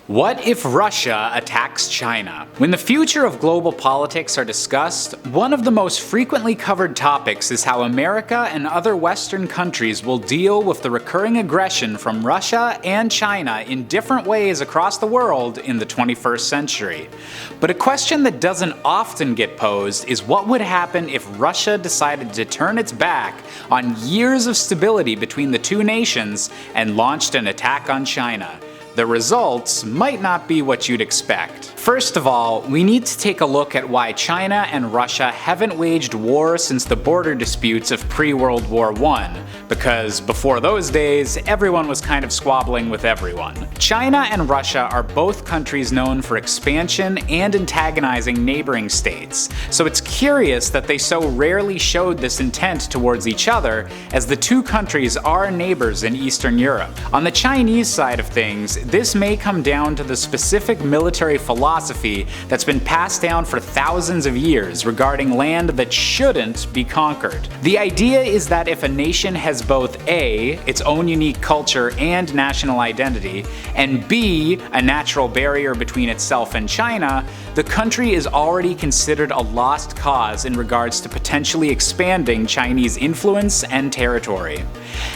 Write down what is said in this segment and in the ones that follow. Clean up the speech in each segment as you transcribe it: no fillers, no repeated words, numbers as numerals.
What if Russia attacks China? When the future of global politics are discussed, one of the most frequently covered topics is how America and other Western countries will deal with the recurring aggression from Russia and China in different ways across the world in the 21st century. But a question that doesn't often get posed is what would happen if Russia decided to turn its back on years of stability between the two nations and launched an attack on China? The results might not be what you'd expect. First of all, we need to take a look at why China and Russia haven't waged war since the border disputes of pre-World War I, because before those days, everyone was kind of squabbling with everyone. China and Russia are both countries known for expansion and antagonizing neighboring states, so it's curious that they so rarely showed this intent towards each other, as the two countries are neighbors in Eastern Europe. On the Chinese side of things, this may come down to the specific military philosophy that's been passed down for thousands of years regarding land that shouldn't be conquered. The idea is that if a nation has both A, its own unique culture and national identity, and B, a natural barrier between itself and China, the country is already considered a lost cause in regards to potentially expanding Chinese influence and territory.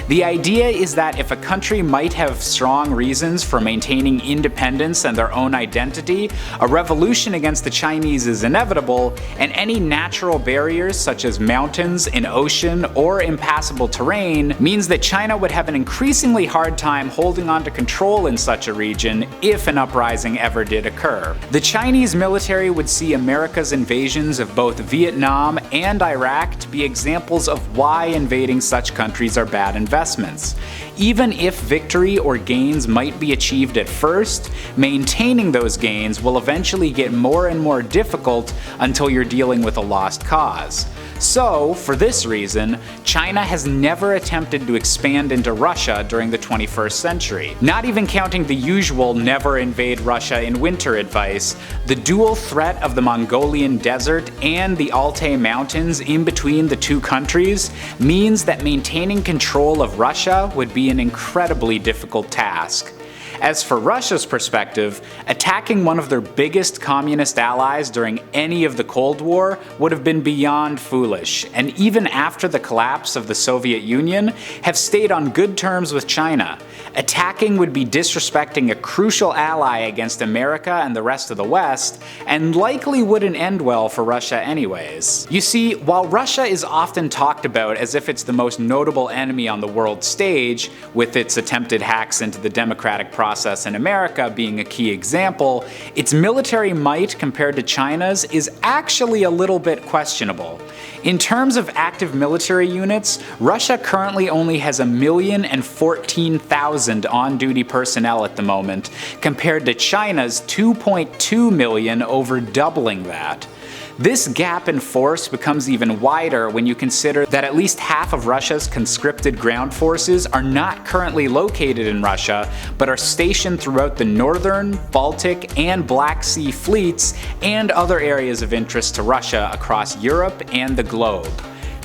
The idea is that if a country might have strong reasons for maintaining independence and their own identity, a revolution against the Chinese is inevitable, and any natural barriers such as mountains, an ocean, or impassable terrain means that China would have an increasingly hard time holding on to control in such a region if an uprising ever did occur. The Chinese military would see America's invasions of both Vietnam and Iraq to be examples of why invading such countries are bad investments. Even if victory or gains might be achieved at first, maintaining those gains will eventually get more and more difficult until you're dealing with a lost cause. So, for this reason, China has never attempted to expand into Russia during the 21st century. Not even counting the usual never invade Russia in winter advice, the dual threat of the Mongolian desert and the Altai Mountains in between the two countries means that maintaining control of Russia would be an incredibly difficult task. As for Russia's perspective, attacking one of their biggest communist allies during any of the Cold War would have been beyond foolish, and even after the collapse of the Soviet Union, have stayed on good terms with China. Attacking would be disrespecting a crucial ally against America and the rest of the West, and likely wouldn't end well for Russia anyways. You see, while Russia is often talked about as if it's the most notable enemy on the world stage, with its attempted hacks into the democratic process in America being a key example, its military might compared to China's is actually a little bit questionable. In terms of active military units, Russia currently only has 1,014,000 on-duty personnel at the moment, compared to China's 2.2 million, over doubling that. This gap in force becomes even wider when you consider that at least half of Russia's conscripted ground forces are not currently located in Russia, but are stationed throughout the Northern, Baltic, and Black Sea fleets and other areas of interest to Russia across Europe and the globe.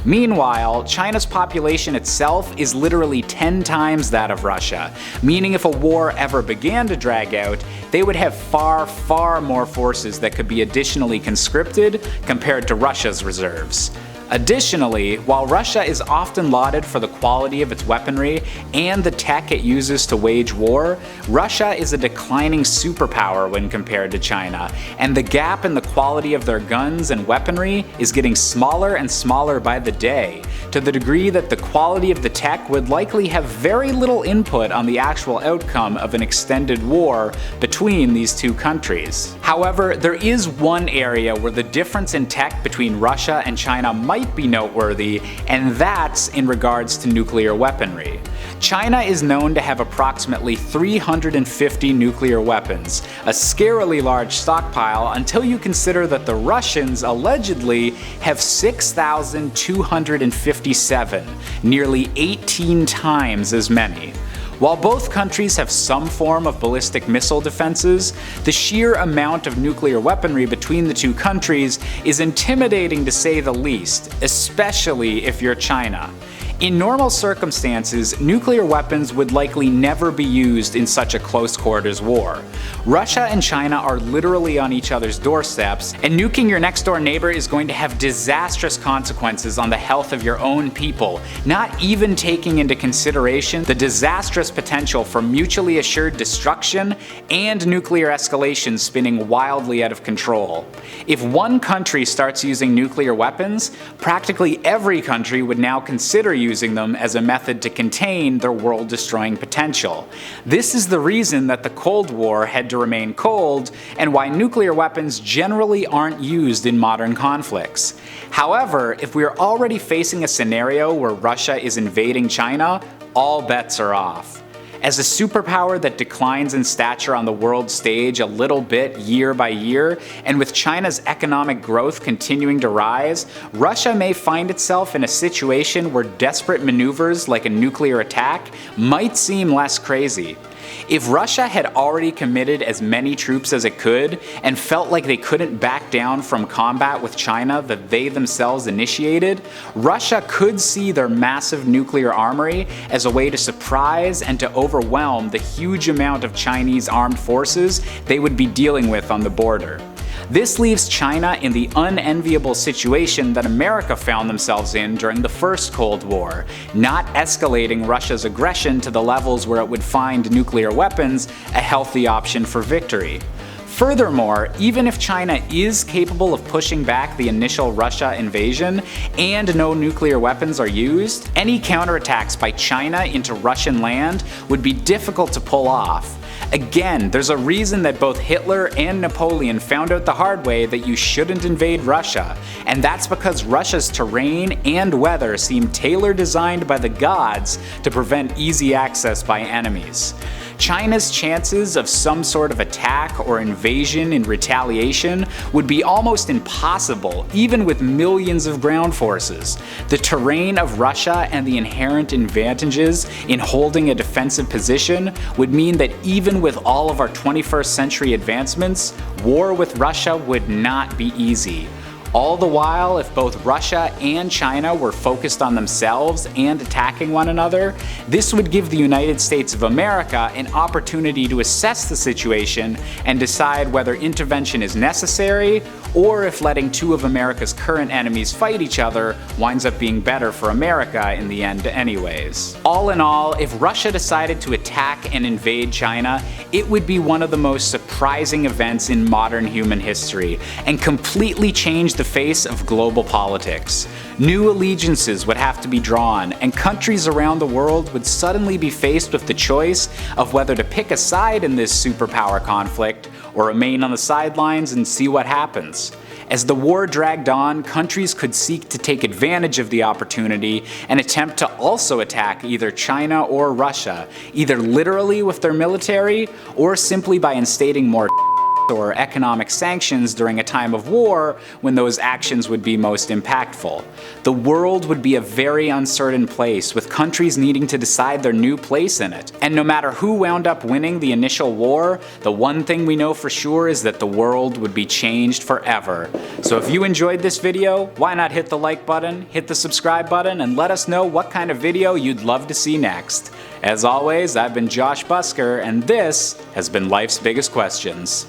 Meanwhile, China's population itself is literally 10 times that of Russia, meaning if a war ever began to drag out, they would have far, far more forces that could be additionally conscripted compared to Russia's reserves. Additionally, while Russia is often lauded for the quality of its weaponry and the tech it uses to wage war, Russia is a declining superpower when compared to China, and the gap in the quality of their guns and weaponry is getting smaller and smaller by the day, to the degree that the quality of the tech would likely have very little input on the actual outcome of an extended war between these two countries. However, there is one area where the difference in tech between Russia and China might be noteworthy, and that's in regards to nuclear weaponry. China is known to have approximately 350 nuclear weapons, a scarily large stockpile until you consider that the Russians allegedly have 6,257, nearly 18 times as many. While both countries have some form of ballistic missile defenses, the sheer amount of nuclear weaponry between the two countries is intimidating to say the least, especially if you're China. In normal circumstances, nuclear weapons would likely never be used in such a close quarters war. Russia and China are literally on each other's doorsteps, and nuking your next door neighbor is going to have disastrous consequences on the health of your own people, not even taking into consideration the disastrous potential for mutually assured destruction and nuclear escalation spinning wildly out of control. If one country starts using nuclear weapons, practically every country would now consider using them as a method to contain their world-destroying potential. This is the reason that the Cold War had to remain cold, and why nuclear weapons generally aren't used in modern conflicts. However, if we are already facing a scenario where Russia is invading China, all bets are off. As a superpower that declines in stature on the world stage a little bit year by year, and with China's economic growth continuing to rise, Russia may find itself in a situation where desperate maneuvers like a nuclear attack might seem less crazy. If Russia had already committed as many troops as it could, and felt like they couldn't back down from combat with China that they themselves initiated, Russia could see their massive nuclear armory as a way to surprise and to overwhelm the huge amount of Chinese armed forces they would be dealing with on the border. This leaves China in the unenviable situation that America found themselves in during the first Cold War, not escalating Russia's aggression to the levels where it would find nuclear weapons a healthy option for victory. Furthermore, even if China is capable of pushing back the initial Russia invasion and no nuclear weapons are used, any counterattacks by China into Russian land would be difficult to pull off. Again, there's a reason that both Hitler and Napoleon found out the hard way that you shouldn't invade Russia, and that's because Russia's terrain and weather seem tailor-designed by the gods to prevent easy access by enemies. China's chances of some sort of attack or invasion in retaliation would be almost impossible, even with millions of ground forces. The terrain of Russia and the inherent advantages in holding a defensive position would mean that even with all of our 21st century advancements, war with Russia would not be easy. All the while, if both Russia and China were focused on themselves and attacking one another, this would give the United States of America an opportunity to assess the situation and decide whether intervention is necessary, or if letting two of America's current enemies fight each other winds up being better for America in the end anyways. All in all, if Russia decided to attack and invade China, it would be one of the most surprising events in modern human history, and completely change the face of global politics. New allegiances would have to be drawn, and countries around the world would suddenly be faced with the choice of whether to pick a side in this superpower conflict or remain on the sidelines and see what happens. As the war dragged on, countries could seek to take advantage of the opportunity and attempt to also attack either China or Russia, either literally with their military or simply by instating more or economic sanctions during a time of war when those actions would be most impactful. The world would be a very uncertain place, with countries needing to decide their new place in it. And no matter who wound up winning the initial war, the one thing we know for sure is that the world would be changed forever. So if you enjoyed this video, why not hit the like button, hit the subscribe button, and let us know what kind of video you'd love to see next. As always, I've been Josh Busker, and this has been Life's Biggest Questions.